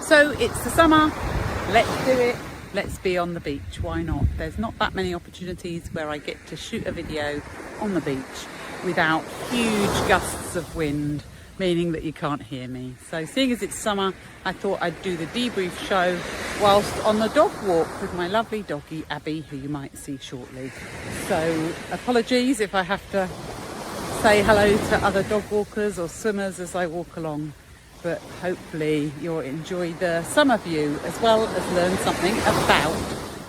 So it's the summer, let's do it, let's be on the beach, why not? There's not that many opportunities where I get to shoot a video on the beach without huge gusts of wind, meaning that you can't hear me. So seeing as it's summer, I thought I'd do the Dee-Brief show whilst on the dog walk with my lovely doggie Abby, who you might see shortly. So apologies if I have to say hello to other dog walkers or swimmers as I walk along, but hopefully you'll enjoy the summer view as well as learn something about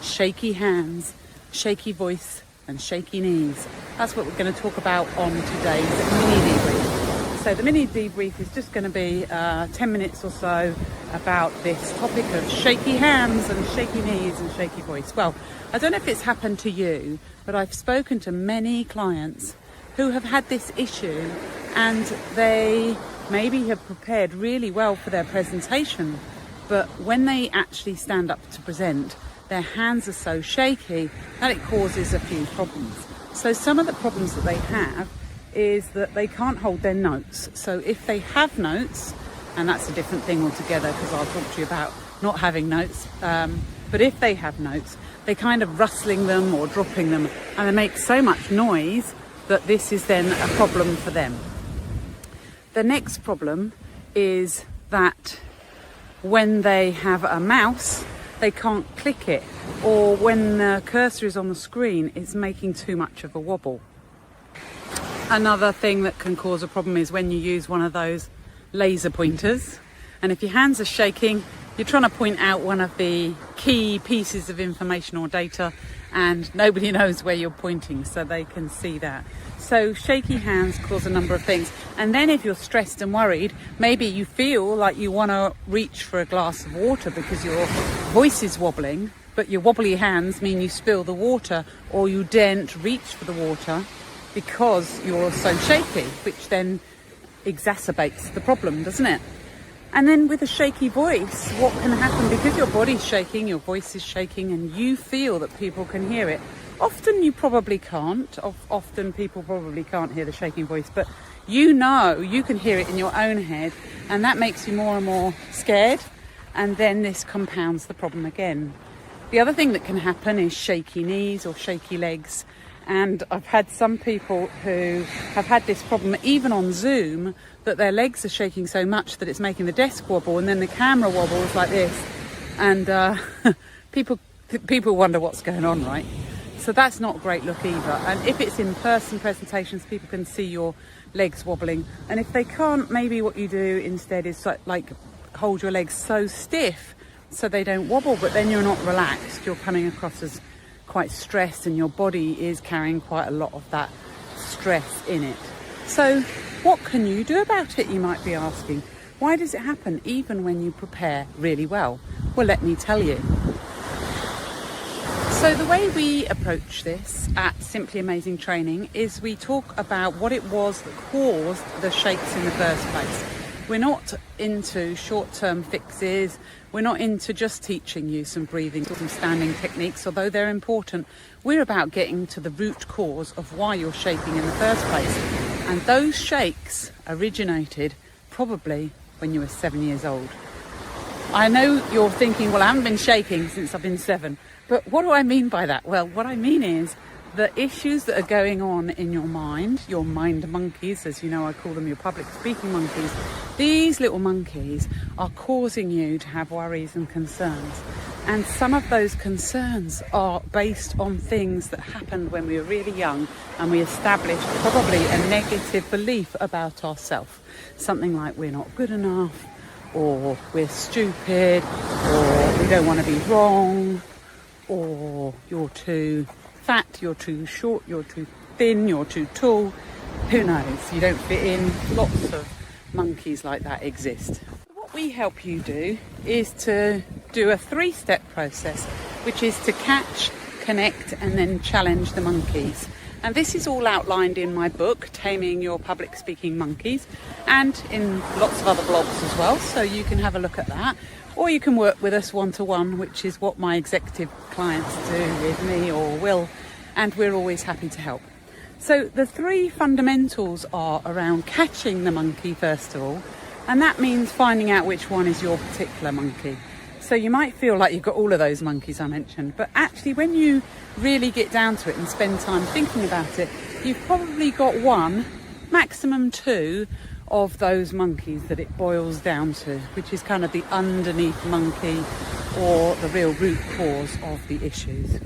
shaky hands, shaky voice and shaky knees. That's what we're going to talk about on today's mini debrief. So the mini debrief is just going to be 10 minutes or so about this topic of shaky hands and shaky knees and shaky voice. Well, I don't know if it's happened to you, but I've spoken to many clients who have had this issue, and they maybe have prepared really well for their presentation, but when they actually stand up to present, their hands are so shaky that it causes a few problems. So some of the problems that they have is that they can't hold their notes. So if they have notes, and that's a different thing altogether because I'll talk to you about not having notes, but if they have notes, they kind of rustling them or dropping them, and they make so much noise that this is then a problem for them. The next problem is that when they have a mouse, they can't click it, or when the cursor is on the screen, it's making too much of a wobble. Another thing that can cause a problem is when you use one of those laser pointers, and if your hands are shaking, you're trying to point out one of the key pieces of information or data, and nobody knows where you're pointing, so they can see that. So shaky hands cause a number of things. And then if you're stressed and worried, maybe you feel like you want to reach for a glass of water because your voice is wobbling, but your wobbly hands mean you spill the water, or you daren't reach for the water because you're so shaky, which then exacerbates the problem, doesn't it? And then with a shaky voice, what can happen? Because your body's shaking, your voice is shaking, and you feel that people can hear it. Often you probably can't. Often people probably can't hear the shaking voice, but you know you can hear it in your own head, and that makes you more and more scared, and then this compounds the problem again. The other thing that can happen is shaky knees or shaky legs. And I've had some people who have had this problem even on Zoom, that their legs are shaking so much that it's making the desk wobble, and then the camera wobbles like this, and people wonder what's going on, right? So that's not a great look either. And if it's in-person presentations, people can see your legs wobbling, and if they can't, maybe what you do instead is like hold your legs so stiff so they don't wobble, but then you're not relaxed, you're coming across as quite stressed, and your body is carrying quite a lot of that stress in it. So what can you do about it, you might be asking? Why does it happen even when you prepare really well? Well, let me tell you. So the way we approach this at Simply Amazing Training is we talk about what it was that caused the shakes in the first place. We're not into short-term fixes. We're not into just teaching you some breathing, some standing techniques, although they're important. We're about getting to the root cause of why you're shaking in the first place. And those shakes originated probably when you were 7 years old. I know you're thinking, well, I haven't been shaking since I've been 7. But what do I mean by that? Well, what I mean is the issues that are going on in your mind monkeys, as you know, I call them your public speaking monkeys. These little monkeys are causing you to have worries and concerns. And some of those concerns are based on things that happened when we were really young, and we established probably a negative belief about ourselves. Something like we're not good enough, or we're stupid, or we don't want to be wrong, or you're too fat, you're too short, you're too thin, you're too tall. Who knows? You don't fit in. Lots of monkeys like that exist. What we help you do is to do a 3-step process, which is to catch, connect, and then challenge the monkeys. And this is all outlined in my book, Taming Your Public Speaking Monkeys, and in lots of other blogs as well, so you can have a look at that. Or you can work with us one-to-one, which is what my executive clients do with me or Will, and we're always happy to help. So the 3 fundamentals are around catching the monkey, first of all, And that means finding out which one is your particular monkey. So you might feel like you've got all of those monkeys I mentioned, but actually when you really get down to it and spend time thinking about it, you've probably got one, maximum two, of those monkeys that it boils down to, which is kind of the underneath monkey or the real root cause of the issues.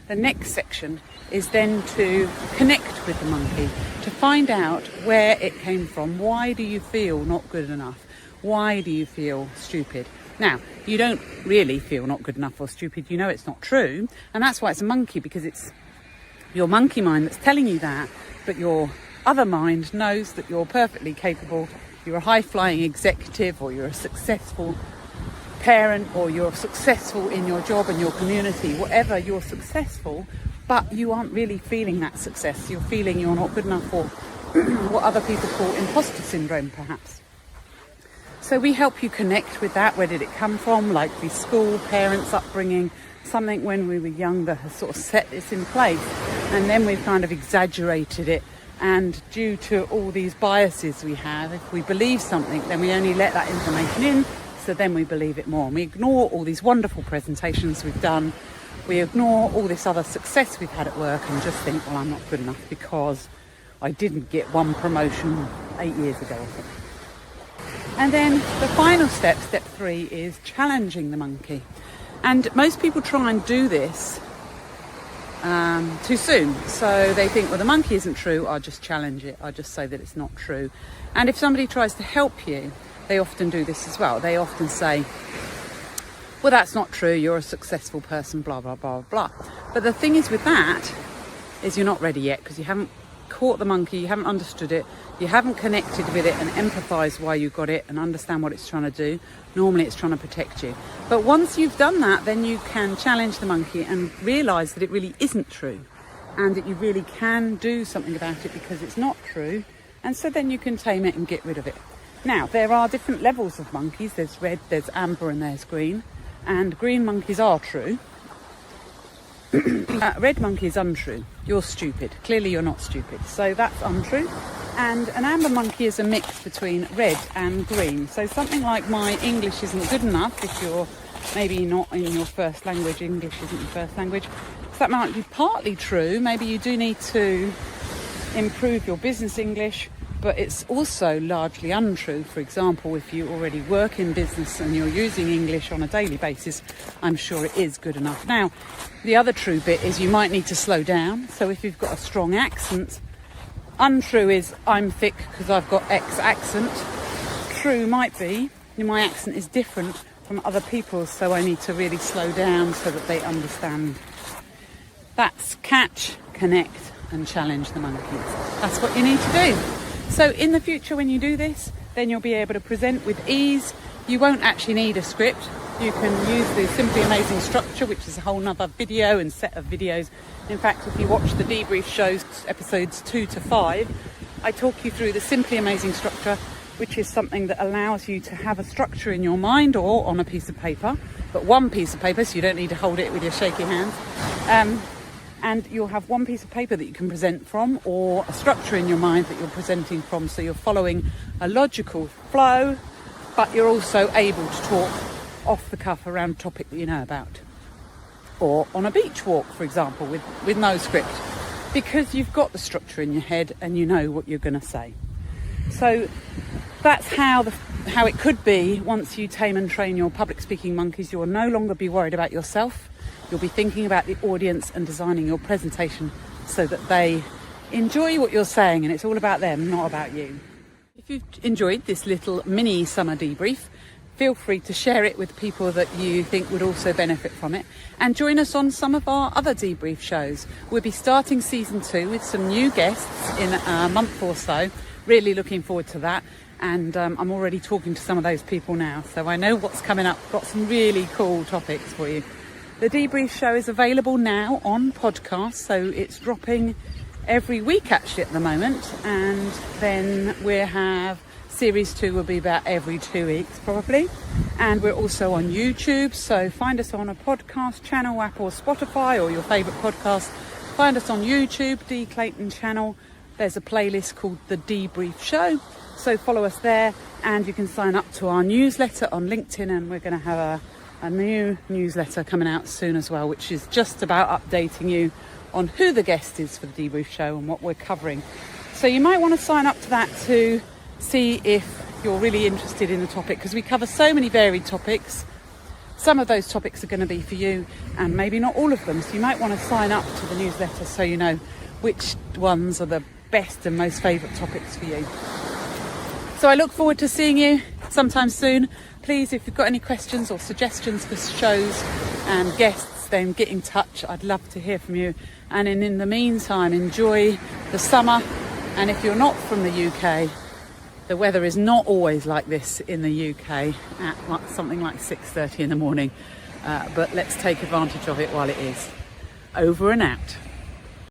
The next section is then to connect with the monkey, to find out where it came from. Why do you feel not good enough? Why do you feel stupid? Now, you don't really feel not good enough or stupid. You know it's not true. And that's why it's a monkey, because it's your monkey mind that's telling you that, but your other mind knows that you're perfectly capable. You're a high-flying executive, or you're a successful parent, or you're successful in your job and your community. Whatever, you're successful, but you aren't really feeling that success. You're feeling you're not good enough, or what other people call imposter syndrome, perhaps. So we help you connect with that. Where did it come from? Likely school, parents, upbringing, something when we were young that has sort of set this in place, and then we've kind of exaggerated it. And due to all these biases we have, if we believe something, then we only let that information in, so then we believe it more. And we ignore all these wonderful presentations we've done. We ignore all this other success we've had at work and just think, well, I'm not good enough because I didn't get one promotion 8 years ago or something. And then the final step, step 3, is challenging the monkey. And most people try and do this too soon. So they think, well, the monkey isn't true, I'll just challenge it, I'll just say that it's not true. And if somebody tries to help you, they often do this as well. They often say, well, that's not true, you're a successful person, blah, blah, blah, blah. But the thing is with that, is you're not ready yet, because you haven't caught the monkey, you haven't understood it, you haven't connected with it and empathised why you got it and understand what it's trying to do. Normally it's trying to protect you. But once you've done that, then you can challenge the monkey and realise that it really isn't true, and that you really can do something about it because it's not true. And so then you can tame it and get rid of it. Now, there are different levels of monkeys. There's red, there's amber, and there's green. And green monkeys are true. Red monkey is untrue. You're stupid. Clearly you're not stupid. So that's untrue. And an amber monkey is a mix between red and green. So something like my English isn't good enough, if you're maybe not in your first language, English isn't your first language. So that might be partly true. Maybe you do need to improve your business English, but it's also largely untrue. For example, if you already work in business and you're using English on a daily basis, I'm sure it is good enough. Now, the other true bit is you might need to slow down. So if you've got a strong accent, untrue is I'm thick because I've got X accent. True might be my accent is different from other people's, so I need to really slow down so that they understand. That's catch, connect, and challenge the monkeys. That's what you need to do. So in the future when you do this, then you'll be able to present with ease. You won't actually need a script. You can use the Simply Amazing structure, which is a whole nother video and set of videos. In fact, if you watch the Dee-Brief shows, episodes 2 to 5, I talk you through the Simply Amazing structure, which is something that allows you to have a structure in your mind or on a piece of paper, but one piece of paper, so you don't need to hold it with your shaky hands. And you'll have one piece of paper that you can present from, or a structure in your mind that you're presenting from, so you're following a logical flow, but you're also able to talk off the cuff around a topic that you know about. Or on a beach walk, for example, with no script, because you've got the structure in your head and you know what you're going to say. So that's how it could be once you tame and train your public speaking monkeys. You will no longer be worried about yourself. You'll be thinking about the audience and designing your presentation so that they enjoy what you're saying, and it's all about them, not about you. If you've enjoyed this little mini summer debrief, feel free to share it with people that you think would also benefit from it, and join us on some of our other debrief shows. We'll be starting season 2 with some new guests in a month or so. Really looking forward to that, and I'm already talking to some of those people now, so I know what's coming up. Got some really cool topics for you. The Dee-Brief show is available now on podcast, so it's dropping every week actually at the moment, and then we'll have series 2 will be about every 2 weeks probably, and we're also on YouTube, so find us on a podcast channel, Apple or Spotify or your favourite podcast. Find us on YouTube, D Clayton channel. There's a playlist called The Dee-Brief Show, so follow us there. and you can sign up to our newsletter on LinkedIn, and we're going to have a new newsletter coming out soon as well, which is just about updating you on who the guest is for the Dee-Brief show and what we're covering. So you might want to sign up to that to see if you're really interested in the topic, because we cover so many varied topics. Some of those topics are going to be for you and maybe not all of them. So you might want to sign up to the newsletter so you know which ones are the best and most favourite topics for you. So I look forward to seeing you sometime soon. Please, if you've got any questions or suggestions for shows and guests, then get in touch. I'd love to hear from you. And in the meantime, enjoy the summer. And if you're not from the UK, the weather is not always like this in the UK at something like 6:30 in the morning. But let's take advantage of it while it is. Over and out.